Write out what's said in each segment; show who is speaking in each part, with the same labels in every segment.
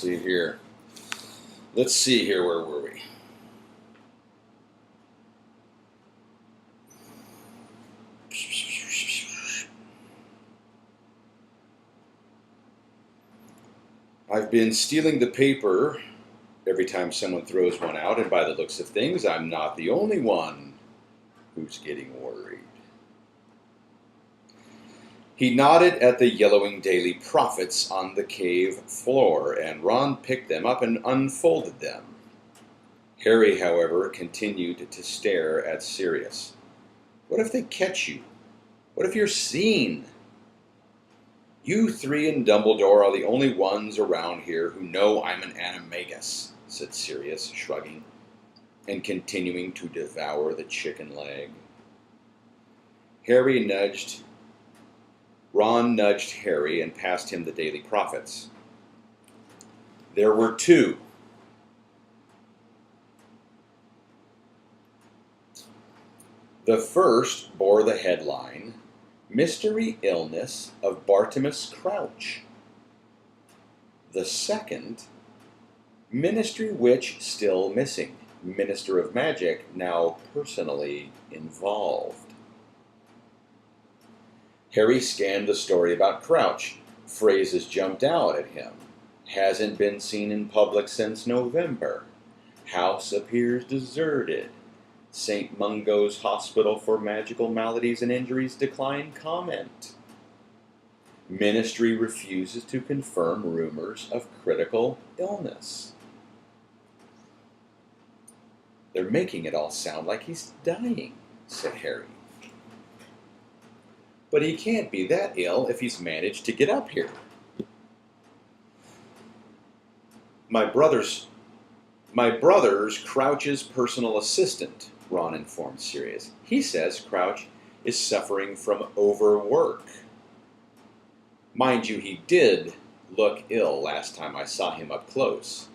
Speaker 1: see here. Let's see here. Where were we? I've been stealing the paper every time someone throws one out, and by the looks of things, I'm not the only one who's getting worried. He nodded at the yellowing daily prophets on the cave floor, and Ron picked them up and unfolded them. Harry, however, continued to stare at Sirius. What if they catch you? What if you're seen? You three and Dumbledore are the only ones around here who know I'm an animagus, said Sirius, shrugging, and continuing to devour the chicken leg. Ron nudged Harry and passed him the Daily Prophets. There were two. The first bore the headline, Mystery Illness of Bartimus Crouch. The second, Ministry Witch Still Missing. Minister of Magic now personally involved. Harry scanned the story about Crouch. Phrases jumped out at him. Hasn't been seen in public since November. House appears deserted. St. Mungo's Hospital for Magical Maladies and Injuries declined comment. Ministry refuses to confirm rumors of critical illness. They're making it all sound like he's dying, said Harry. But he can't be that ill if he's managed to get up here. My brother's Crouch's personal assistant, Ron informed Sirius. He says Crouch is suffering from overwork. Mind you, he did look ill last time I saw him up close,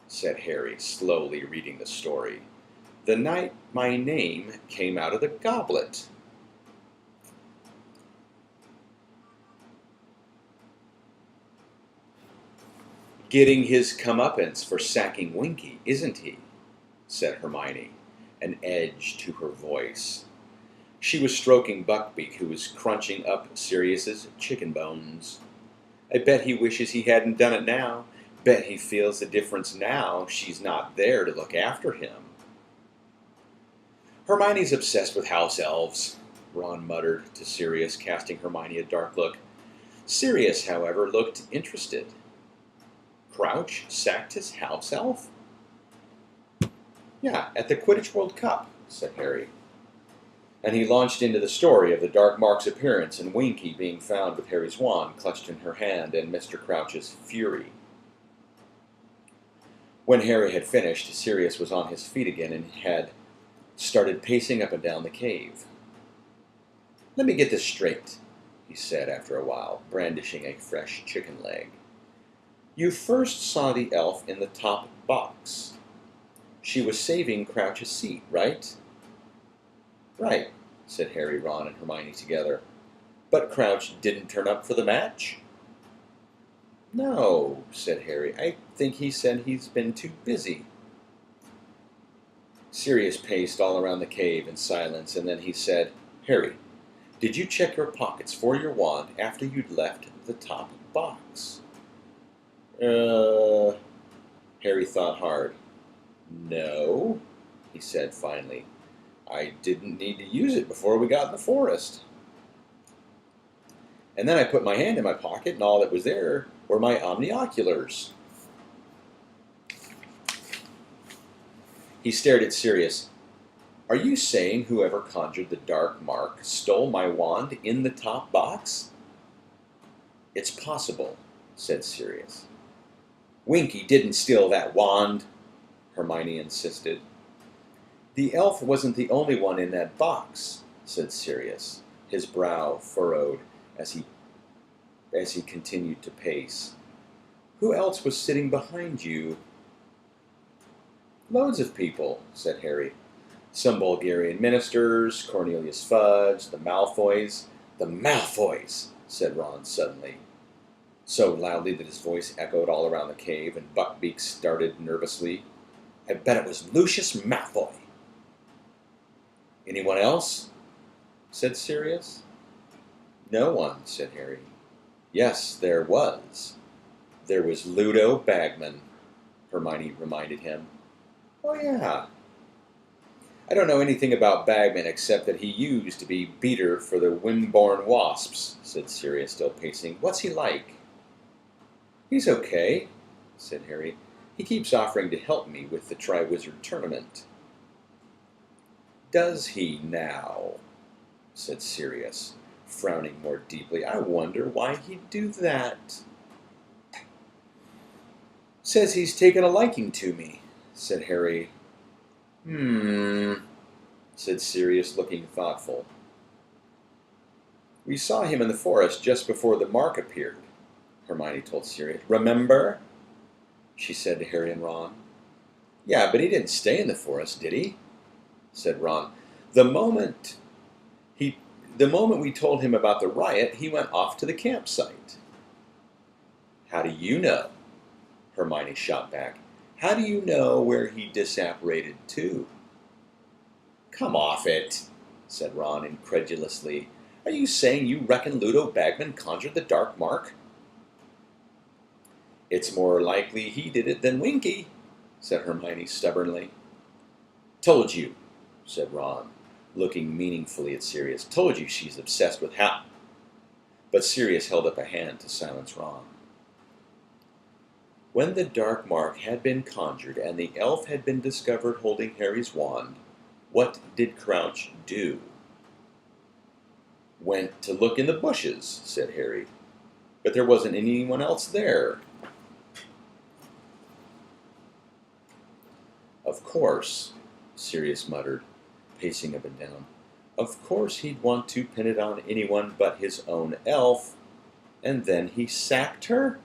Speaker 1: said Harry, slowly reading the story. The night my name came out of the goblet. Getting his comeuppance for sacking Winky, isn't he? Said Hermione, an edge to her voice. She was stroking Buckbeak, who was crunching up Sirius's chicken bones. I bet he wishes he hadn't done it now. Bet he feels the difference now she's not there to look after him. Hermione's obsessed with house elves, Ron muttered to Sirius, casting Hermione a dark look. Sirius, however, looked interested. Crouch sacked his house elf? Yeah, at the Quidditch World Cup, said Harry. And he launched into the story of the Dark Mark's appearance and Winky being found with Harry's wand clutched in her hand and Mr. Crouch's fury. When Harry had finished, Sirius was on his feet again and had started pacing up and down the cave. Let me get this straight, he said after a while, brandishing a fresh chicken leg. You first saw the elf in the top box. She was saving Crouch's seat, right? Right, said Harry, Ron, and Hermione together. But Crouch didn't turn up for the match? No, said Harry. I think he said he's been too busy. Sirius paced all around the cave in silence, and then he said, Harry, did you check your pockets for your wand after you'd left the top box? Harry thought hard. No, he said finally. I didn't need to use it before we got in the forest. And then I put my hand in my pocket, and all that was there were my omnioculars. He stared at Sirius. Are you saying whoever conjured the Dark Mark stole my wand in the top box? It's possible, said Sirius. Winky didn't steal that wand, Hermione insisted. The elf wasn't the only one in that box, said Sirius, his brow furrowed as he continued to pace. Who else was sitting behind you? Loads of people, said Harry. Some Bulgarian ministers, Cornelius Fudge, the Malfoys. The Malfoys, said Ron suddenly. so loudly that his voice echoed all around the cave, and Buckbeak started nervously. I bet it was Lucius Malfoy. Anyone else? Said Sirius. No one, said Harry. Yes, there was. There was Ludo Bagman, Hermione reminded him. Oh, yeah. I don't know anything about Bagman except that he used to be beater for the Wimborne Wasps, said Sirius, still pacing. What's he like? He's okay, said Harry. He keeps offering to help me with the Triwizard Tournament. Does he now? Said Sirius, frowning more deeply. I wonder why he'd do that. Says he's taken a liking to me, said Harry. Said Sirius, looking thoughtful. We saw him in the forest just before the mark appeared, Hermione told Sirius. Remember? She said to Harry and Ron. Yeah, but he didn't stay in the forest, did he? Said Ron. The moment we told him about the riot, he went off to the campsite. How do you know? Hermione shot back. How do you know where he disapparated to? Come off it, said Ron incredulously. Are you saying you reckon Ludo Bagman conjured the dark mark? It's more likely he did it than Winky, said Hermione stubbornly. Told you, said Ron, looking meaningfully at Sirius. Told you she's obsessed with Hal. But Sirius held up a hand to silence Ron. When the dark mark had been conjured and the elf had been discovered holding Harry's wand, what did Crouch do? Went to look in the bushes, said Harry. But there wasn't anyone else there. Of course, Sirius muttered, pacing up and down. Of course he'd want to pin it on anyone but his own elf, and then he sacked her?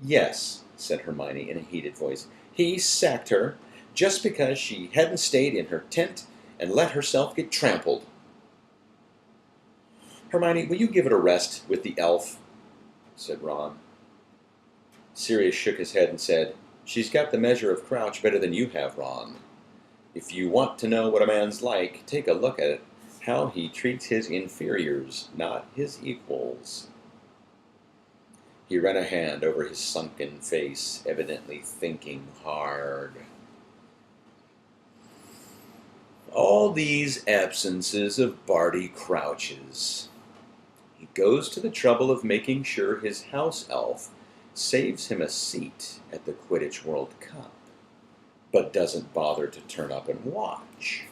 Speaker 1: Yes, said Hermione in a heated voice. He sacked her just because she hadn't stayed in her tent and let herself get trampled. Hermione, will you give it a rest with the elf? Said Ron. Sirius shook his head and said, She's got the measure of Crouch better than you have, Ron. If you want to know what a man's like, take a look at how he treats his inferiors, not his equals. He ran a hand over his sunken face, evidently thinking hard. All these absences of Barty Crouch's. He goes to the trouble of making sure his house elf saves him a seat at the Quidditch World Cup, but doesn't bother to turn up and watch.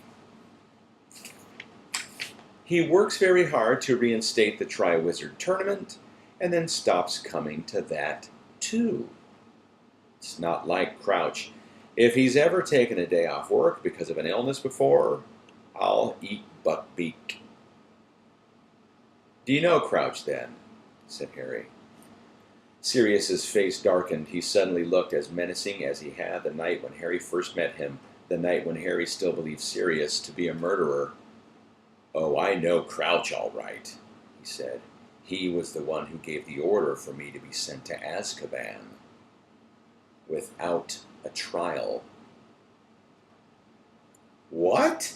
Speaker 1: He works very hard to reinstate the Triwizard Tournament, and then stops coming to that, too. It's not like Crouch. If he's ever taken a day off work because of an illness before, I'll eat Buckbeak. Do you know Crouch, then? Said Harry. Sirius's face darkened. He suddenly looked as menacing as he had the night when Harry first met him, the night when Harry still believed Sirius to be a murderer. Oh, I know Crouch all right, he said. He was the one who gave the order for me to be sent to Azkaban. Without a trial. What?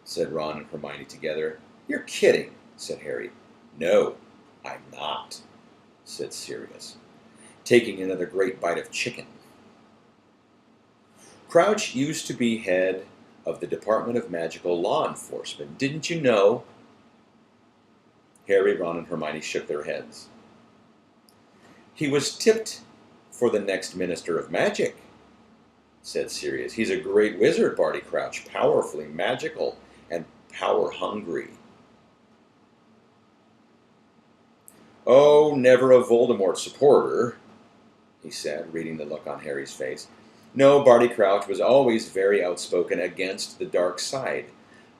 Speaker 1: Said Ron and Hermione together. You're kidding, said Harry. No, I'm not, said Sirius, taking another great bite of chicken. Crouch used to be head of the Department of Magical Law Enforcement. Didn't you know? Harry, Ron, and Hermione shook their heads. He was tipped for the next Minister of Magic, said Sirius. He's a great wizard, Barty Crouch, powerfully magical and power-hungry. Oh, never a Voldemort supporter, he said, reading the look on Harry's face. No, Barty Crouch was always very outspoken against the dark side.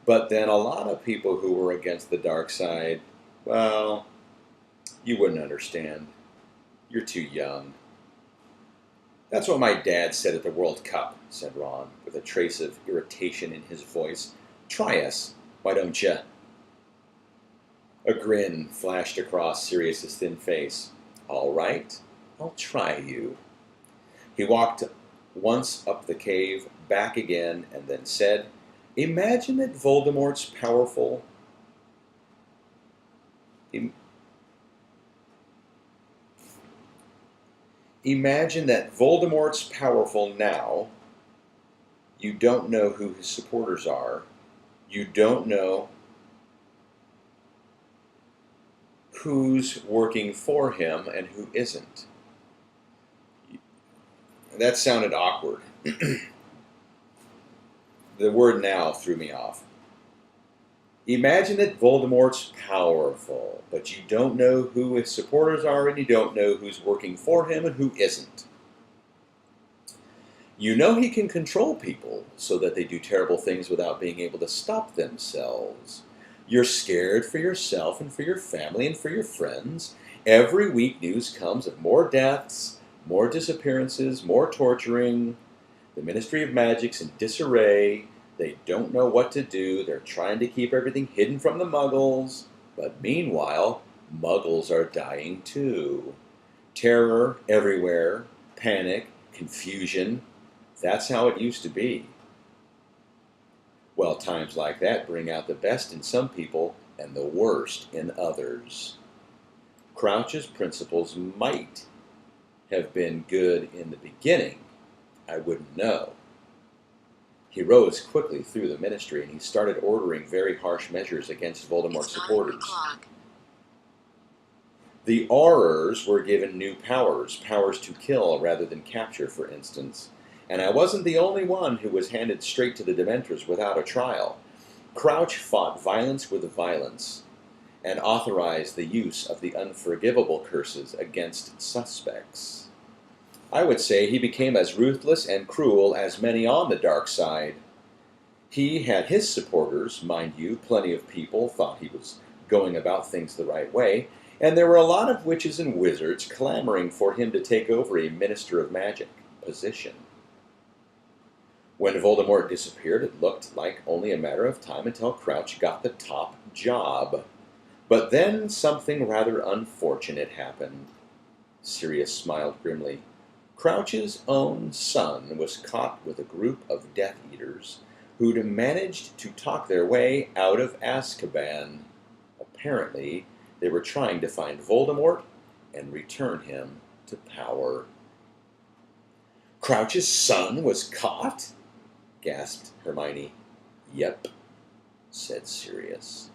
Speaker 1: But then a lot of people who were against the dark side, well, you wouldn't understand. You're too young. That's what my dad said at the World Cup, said Ron, with a trace of irritation in his voice. Try us, why don't you? A grin flashed across Sirius's thin face. All right, I'll try you. He walked once up the cave, back again, and then said, Imagine that Voldemort's powerful. Im- Imagine that Voldemort's powerful now. You don't know who his supporters are. You don't know who's working for him and who isn't. That sounded awkward. The word now threw me off. Imagine that Voldemort's powerful, but you don't know who his supporters are and you don't know who's working for him and who isn't. You know he can control people so that they do terrible things without being able to stop themselves. You're scared for yourself and for your family and for your friends. Every week news comes of more deaths, more disappearances, more torturing. The Ministry of Magic's in disarray. They don't know what to do. They're trying to keep everything hidden from the Muggles. But meanwhile, Muggles are dying too. Terror everywhere, panic, confusion. That's how it used to be. Well, times like that bring out the best in some people and the worst in others. Crouch's principles might have been good in the beginning. I wouldn't know. He rose quickly through the ministry and he started ordering very harsh measures against Voldemort's supporters. The Aurors were given new powers to kill rather than capture, for instance. And I wasn't the only one who was handed straight to the Dementors without a trial. Crouch fought violence with violence and authorized the use of the unforgivable curses against suspects. I would say he became as ruthless and cruel as many on the dark side. He had his supporters, mind you, plenty of people thought he was going about things the right way, and there were a lot of witches and wizards clamoring for him to take over a Minister of Magic position. When Voldemort disappeared, it looked like only a matter of time until Crouch got the top job. But then something rather unfortunate happened. Sirius smiled grimly. Crouch's own son was caught with a group of Death Eaters who'd managed to talk their way out of Azkaban. Apparently, they were trying to find Voldemort and return him to power. Crouch's son was caught? Gasped Hermione. Yep, said Sirius.